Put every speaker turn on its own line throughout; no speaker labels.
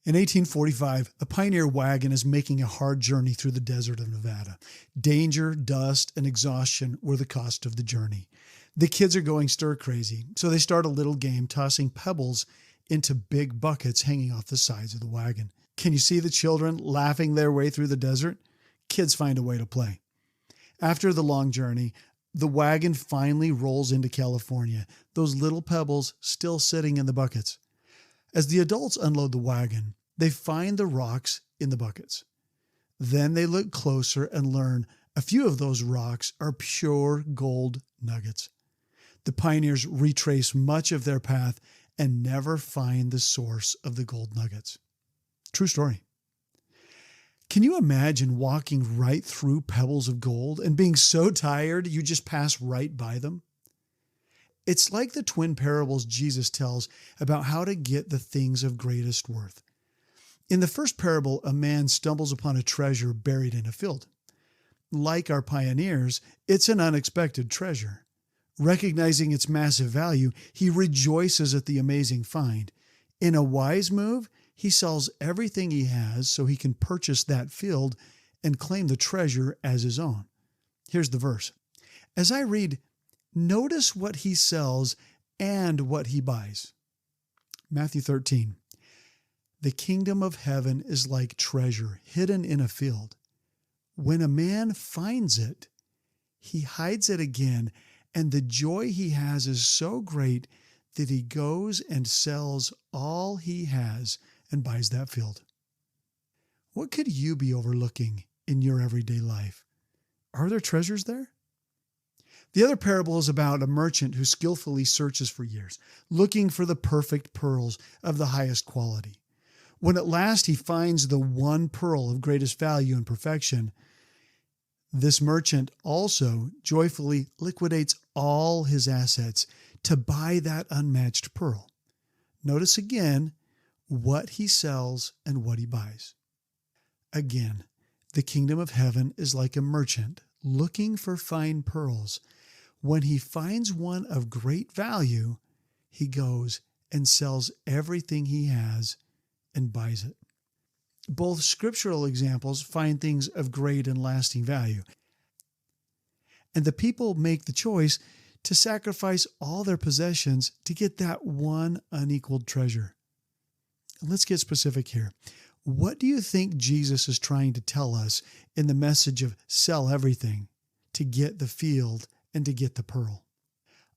In 1845, a pioneer wagon is making a hard journey through the desert of Nevada. Danger, dust, and exhaustion were the cost of the journey. The kids are going stir crazy, so they start a little game tossing pebbles into big buckets hanging off the sides of the wagon. Can you see the children laughing their way through the desert? Kids find a way to play. After the long journey, the wagon finally rolls into California, those little pebbles still sitting in the buckets. As the adults unload the wagon, they find the rocks in the buckets. Then they look closer and learn a few of those rocks are pure gold nuggets. The pioneers retrace much of their path and never find the source of the gold nuggets. True story. Can you imagine walking right through pebbles of gold and being so tired you just pass right by them? It's like the twin parables Jesus tells about how to get the things of greatest worth. In the first parable, a man stumbles upon a treasure buried in a field. Like our pioneers, it's an unexpected treasure. Recognizing its massive value, he rejoices at the amazing find. In a wise move, he sells everything he has so he can purchase that field and claim the treasure as his own. Here's the verse. As I read, notice what he sells and what he buys. Matthew 13. The kingdom of heaven is like treasure hidden in a field. When a man finds it, he hides it again, and the joy he has is so great that he goes and sells all he has and buys that field. What could you be overlooking in your everyday life? Are there treasures there? The other parable is about a merchant who skillfully searches for years, looking for the perfect pearls of the highest quality. When at last he finds the one pearl of greatest value and perfection, this merchant also joyfully liquidates all his assets to buy that unmatched pearl. Notice again what he sells and what he buys. Again, the kingdom of heaven is like a merchant looking for fine pearls. When he finds one of great value, he goes and sells everything he has and buys it. Both scriptural examples find things of great and lasting value. And the people make the choice to sacrifice all their possessions to get that one unequaled treasure. Let's get specific here. What do you think Jesus is trying to tell us in the message of sell everything to get the field and to get the pearl?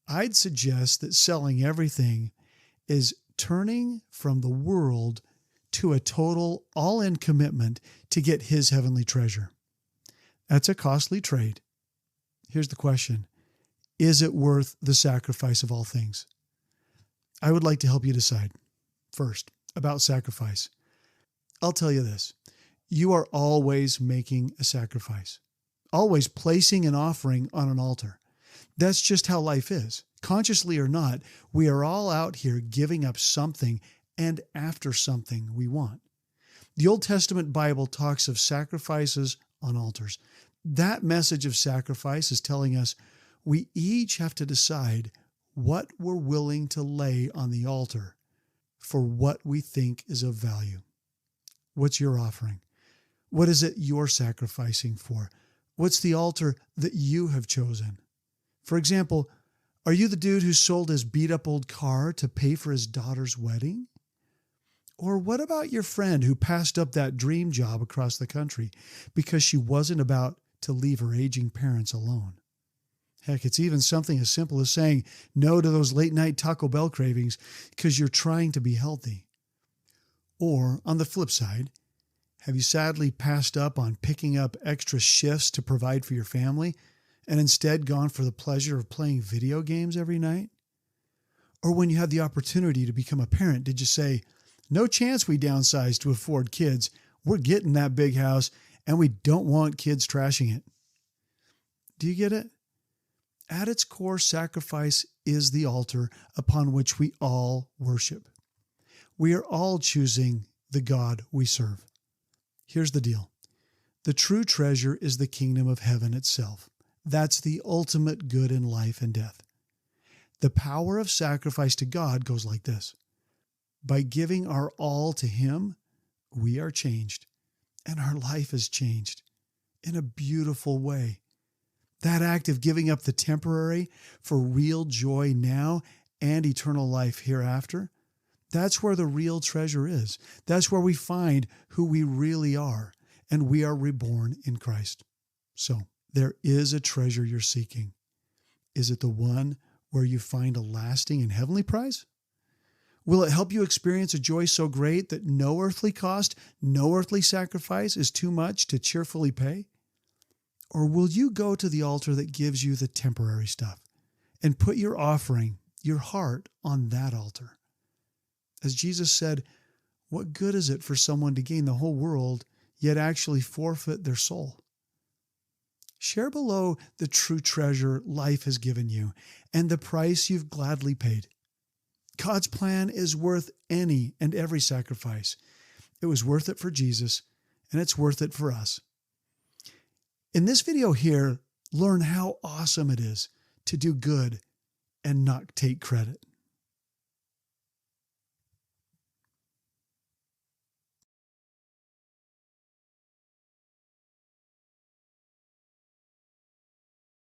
I'd suggest that selling everything is turning from the world to a total all-in commitment to get his heavenly treasure. That's a costly trade. Here's the question. Is it worth the sacrifice of all things? I would like to help you decide. First, about sacrifice. I'll tell you this. You are always making a sacrifice, always placing an offering on an altar. That's just how life is. Consciously or not, we are all out here giving up something and after something we want. The Old Testament Bible talks of sacrifices on altars. That message of sacrifice is telling us we each have to decide what we're willing to lay on the altar for what we think is of value. What's your offering? What is it you're sacrificing for? What's the altar that you have chosen? For example, are you the dude who sold his beat-up old car to pay for his daughter's wedding? Or what about your friend who passed up that dream job across the country because she wasn't about to leave her aging parents alone? Heck, it's even something as simple as saying no to those late-night Taco Bell cravings because you're trying to be healthy. Or, on the flip side, have you sadly passed up on picking up extra shifts to provide for your family and instead gone for the pleasure of playing video games every night? Or when you had the opportunity to become a parent, did you say, no chance we downsize to afford kids. We're getting that big house and we don't want kids trashing it. Do you get it? At its core, sacrifice is the altar upon which we all worship. We are all choosing the God we serve. Here's the deal. The true treasure is the kingdom of heaven itself. That's the ultimate good in life and death. The power of sacrifice to God goes like this. By giving our all to Him, we are changed, and our life is changed in a beautiful way. That act of giving up the temporary for real joy now and eternal life hereafter, that's where the real treasure is. That's where we find who we really are, and we are reborn in Christ. So there is a treasure you're seeking. Is it the one where you find a lasting and heavenly prize? Will it help you experience a joy so great that no earthly cost, no earthly sacrifice is too much to cheerfully pay? Or will you go to the altar that gives you the temporary stuff and put your offering, your heart, on that altar? As Jesus said, what good is it for someone to gain the whole world, yet actually forfeit their soul? Share below the true treasure life has given you and the price you've gladly paid. God's plan is worth any and every sacrifice. It was worth it for Jesus, and it's worth it for us. In this video here, learn how awesome it is to do good and not take credit.